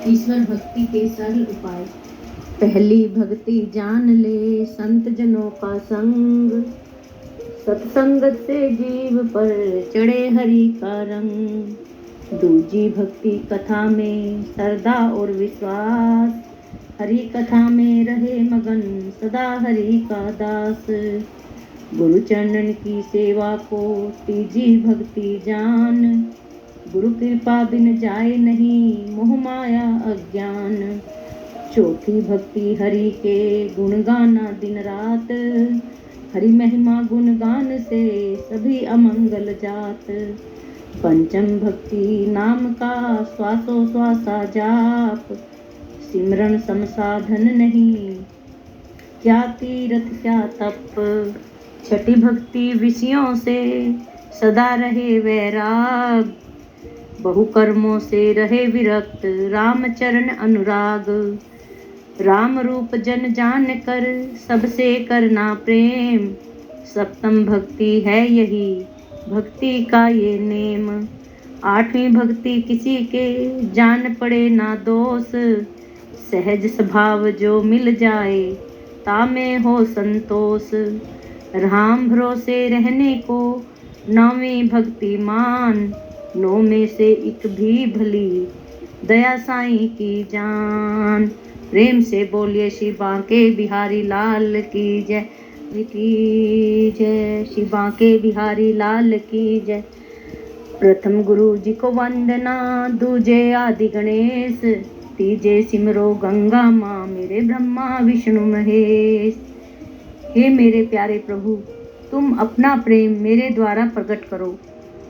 ईश्वर भक्ति के सरल उपाय। पहली भक्ति जान ले संत जनों का संग, सत्संगत से जीव पर चढ़े हरि का रंग। दूजी भक्ति कथा में श्रद्धा और विश्वास, हरि कथा में रहे मगन सदा हरि का दास। गुरु चरणन की सेवा को तीजी भक्ति जान, गुरु कृपा बिन जाए नहीं मोह माया अज्ञान। चौथी भक्ति हरि के गुण गाना दिन रात, हरि महिमा गुण गान से सभी अमंगल जात। पंचम भक्ति नाम का श्वासो श्वासा जाप, सिमरन सम साधन नहीं क्या तीरथ क्या तप। छठी भक्ति विषयों से सदा रहे वैराग, बहु कर्मों से रहे विरक्त राम चरण अनुराग। राम रूप जन जान कर सबसे करना प्रेम, सप्तम भक्ति है यही भक्ति का ये नेम। आठवीं भक्ति किसी के जान पड़े ना दोष, सहज स्वभाव जो मिल जाए तामें हो संतोष। राम भरोसे रहने को नौवीं भक्ति मान, नौ में से एक भी भली दया साईं की जान। प्रेम से बोलिए श्री बांके बिहारी लाल की जय की जय, श्री बांके बिहारी लाल की जय। प्रथम गुरु जी को वंदना, दूजे आदि गणेश, तीजे सिमरो गंगा माँ मेरे ब्रह्मा विष्णु महेश। हे मेरे प्यारे प्रभु, तुम अपना प्रेम मेरे द्वारा प्रकट करो,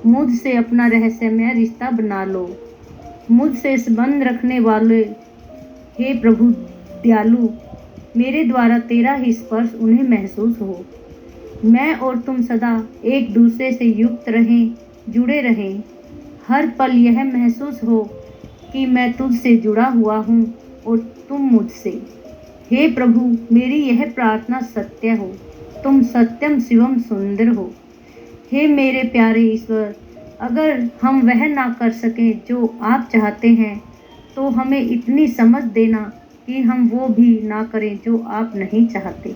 मुझसे अपना रहस्यमय रिश्ता बना लो। मुझसे संबंध रखने वाले हे प्रभु दयालु, मेरे द्वारा तेरा ही स्पर्श उन्हें महसूस हो। मैं और तुम सदा एक दूसरे से युक्त रहें, जुड़े रहें। हर पल यह महसूस हो कि मैं तुझसे जुड़ा हुआ हूँ और तुम मुझसे। हे प्रभु, मेरी यह प्रार्थना सत्य हो, तुम सत्यम शिवम सुंदर हो। हे मेरे प्यारे ईश्वर, अगर हम वह ना कर सकें जो आप चाहते हैं तो हमें इतनी समझ देना कि हम वो भी ना करें जो आप नहीं चाहते।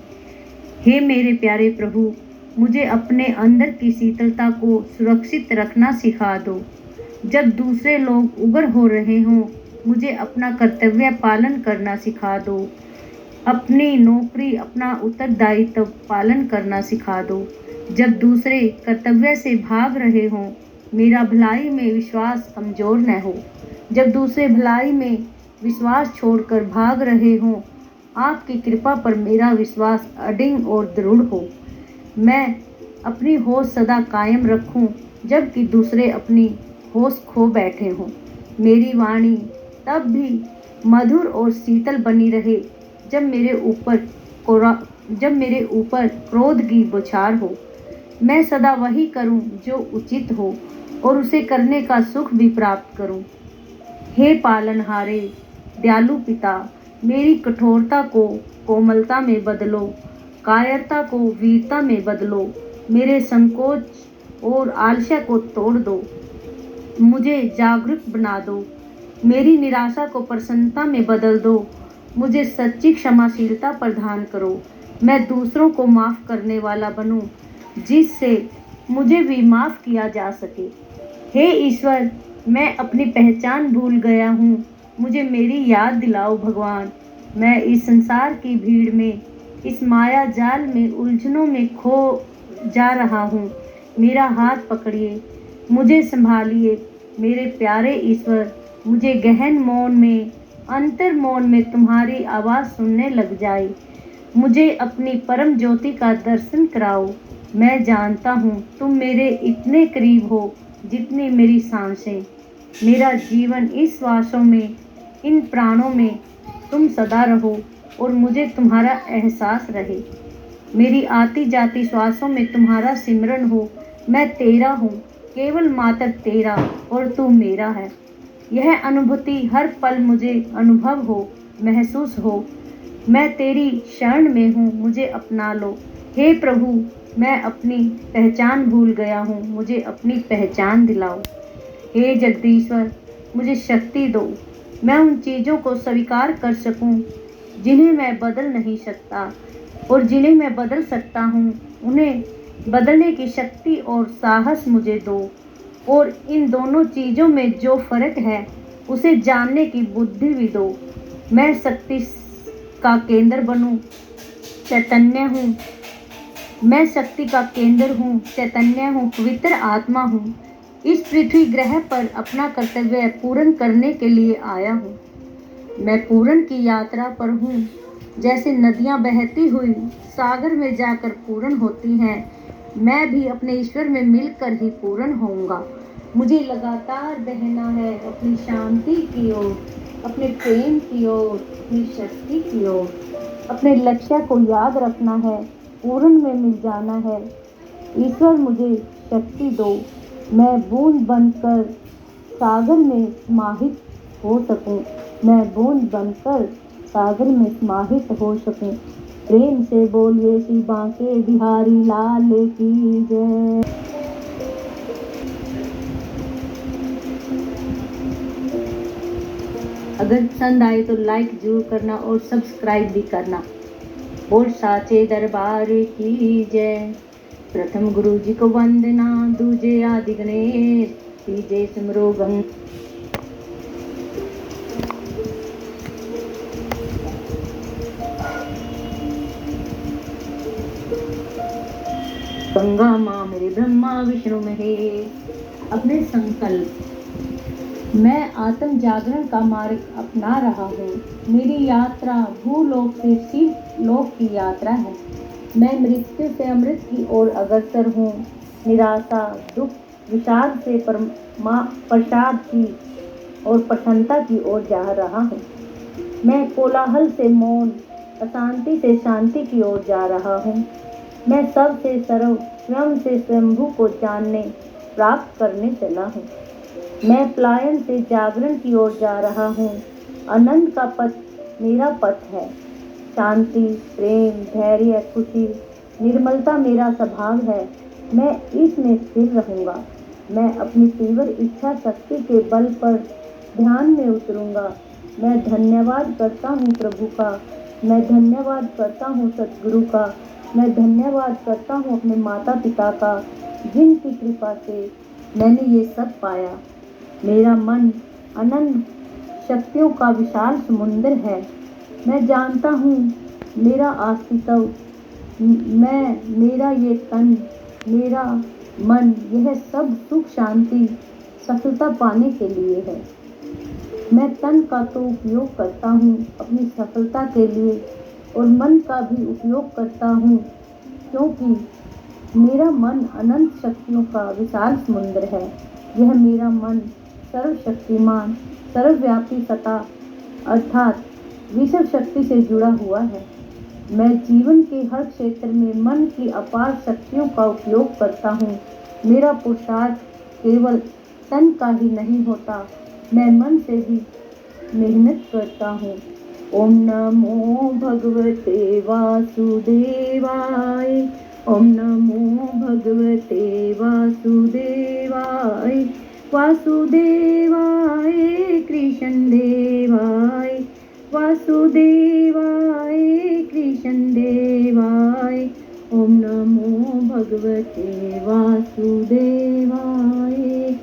हे मेरे प्यारे प्रभु, मुझे अपने अंदर की शीतलता को सुरक्षित रखना सिखा दो। जब दूसरे लोग उग्र हो रहे हों, मुझे अपना कर्तव्य पालन करना सिखा दो। अपनी नौकरी, अपना उत्तरदायित्व पालन करना सिखा दो। जब दूसरे कर्तव्य से भाग रहे हों, मेरा भलाई में विश्वास कमज़ोर न हो। जब दूसरे भलाई में विश्वास छोड़कर भाग रहे हों, आपकी कृपा पर मेरा विश्वास अडिग और दृढ़ हो। मैं अपनी होश सदा कायम रखूं, जबकि दूसरे अपनी होश खो बैठे हों। मेरी वाणी तब भी मधुर और शीतल बनी रहे जब मेरे ऊपर क्रोध की बौछार हो। मैं सदा वही करूं जो उचित हो और उसे करने का सुख भी प्राप्त करूं। हे पालनहारे दयालु पिता, मेरी कठोरता को कोमलता में बदलो, कायरता को वीरता में बदलो। मेरे संकोच और आलस्य को तोड़ दो, मुझे जागरूक बना दो। मेरी निराशा को प्रसन्नता में बदल दो, मुझे सच्ची क्षमाशीलता प्रदान करो। मैं दूसरों को माफ़ करने वाला बनूं, जिससे मुझे भी माफ़ किया जा सके। हे ईश्वर, मैं अपनी पहचान भूल गया हूँ, मुझे मेरी याद दिलाओ भगवान। मैं इस संसार की भीड़ में, इस माया जाल में उलझनों में खो जा रहा हूँ। मेरा हाथ पकड़िए, मुझे संभालिए मेरे प्यारे ईश्वर। मुझे गहन मौन में, अंतर मौन में तुम्हारी आवाज़ सुनने लग जाए। मुझे अपनी परम ज्योति का दर्शन कराओ। मैं जानता हूँ तुम मेरे इतने करीब हो जितनी मेरी सांसें। मेरा जीवन इस श्वासों में, इन प्राणों में तुम सदा रहो और मुझे तुम्हारा एहसास रहे। मेरी आती जाती श्वासों में तुम्हारा सिमरन हो। मैं तेरा हूँ, केवल मात्र तेरा, और तू मेरा है। यह अनुभूति हर पल मुझे अनुभव हो, महसूस हो। मैं तेरी शरण में हूँ, मुझे अपना लो। हे प्रभु, मैं अपनी पहचान भूल गया हूँ, मुझे अपनी पहचान दिलाओ। हे जगदीश्वर, मुझे शक्ति दो। मैं उन चीज़ों को स्वीकार कर सकूं जिन्हें मैं बदल नहीं सकता, और जिन्हें मैं बदल सकता हूं उन्हें बदलने की शक्ति और साहस मुझे दो, और इन दोनों चीज़ों में जो फ़र्क है उसे जानने की बुद्धि भी दो। मैं शक्ति का केंद्र बनूं, चैतन्य हूँ। मैं शक्ति का केंद्र हूँ, चैतन्य हूँ, पवित्र आत्मा हूँ। इस पृथ्वी ग्रह पर अपना कर्तव्य पूर्ण करने के लिए आया हूँ। मैं पूर्ण की यात्रा पर हूँ। जैसे नदियाँ बहती हुई सागर में जाकर पूर्ण होती हैं, मैं भी अपने ईश्वर में मिलकर ही पूर्ण होऊंगा। मुझे लगातार बहना है अपनी शांति की ओर, अपने प्रेम की ओर, अपनी शक्ति की ओर। अपने लक्ष्य को याद रखना है, पूर्ण में मिल जाना है। ईश्वर मुझे शक्ति दो, मैं बूंद बनकर सागर में समाहित हो सकूं। मैं बूंद बनकर सागर में समाहित हो सकूं। प्रेम से बोलिए श्री बांके बिहारी लाल की जय। अगर पसंद आए तो लाइक जरूर करना और सब्सक्राइब भी करना। और साचे दरबार की जय। प्रथम गुरु जी को वंदना, दूजे आदि गणेश, तीजे सिमरो गंगा माँ मेरे ब्रह्मा विष्णु महेश। अपने संकल्प। मैं आत्म जागरण का मार्ग अपना रहा हूँ। मेरी यात्रा भूलोक से शिव लोक की यात्रा है। मैं मृत्यु से अमृत की ओर अग्रसर हूँ। निराशा, दुख, विषाद से प्रसाद की और प्रसन्नता की ओर जा रहा हूँ। मैं कोलाहल से मौन, अशांति से शांति की ओर जा रहा हूँ। मैं सब से सर्व, स्वयं से स्वयंभू को जानने, प्राप्त करने चला हूँ। मैं पलायन से जागरण की ओर जा रहा हूँ। अनंत का पथ मेरा पथ है। शांति, प्रेम, धैर्य, खुशी, निर्मलता मेरा स्वभाव है। मैं इसमें स्थिर रहूँगा। मैं अपनी तीव्र इच्छा शक्ति के बल पर ध्यान में उतरूँगा। मैं धन्यवाद करता हूँ प्रभु का। मैं धन्यवाद करता हूँ सतगुरु का। मैं धन्यवाद करता हूँ अपने माता पिता का, जिनकी कृपा से मैंने ये सब पाया। मेरा मन अनंत शक्तियों का विशाल समुद्र है। मैं जानता हूँ मेरा अस्तित्व, मेरा ये तन, मेरा मन, यह सब सुख, शांति, सफलता पाने के लिए है। मैं तन का तो उपयोग करता हूँ अपनी सफलता के लिए, और मन का भी उपयोग करता हूँ, क्योंकि मेरा मन अनंत शक्तियों का विशाल समुद्र है। यह मेरा मन सर्वशक्तिमान, सर्वव्यापी सत्ता अर्थात विश्व शक्ति से जुड़ा हुआ है। मैं जीवन के हर क्षेत्र में मन की अपार शक्तियों का उपयोग करता हूँ। मेरा पुरुषार्थ केवल तन का ही नहीं होता, मैं मन से भी मेहनत करता हूँ। ओम नमो भगवते वासुदेवाय। ओम नमो भगवते वासुदेवाय। वासुदेवाय कृष्ण देवाय। वासुदेवाय कृष्ण देवाय। ओम नमो भगवते वासुदेवाय।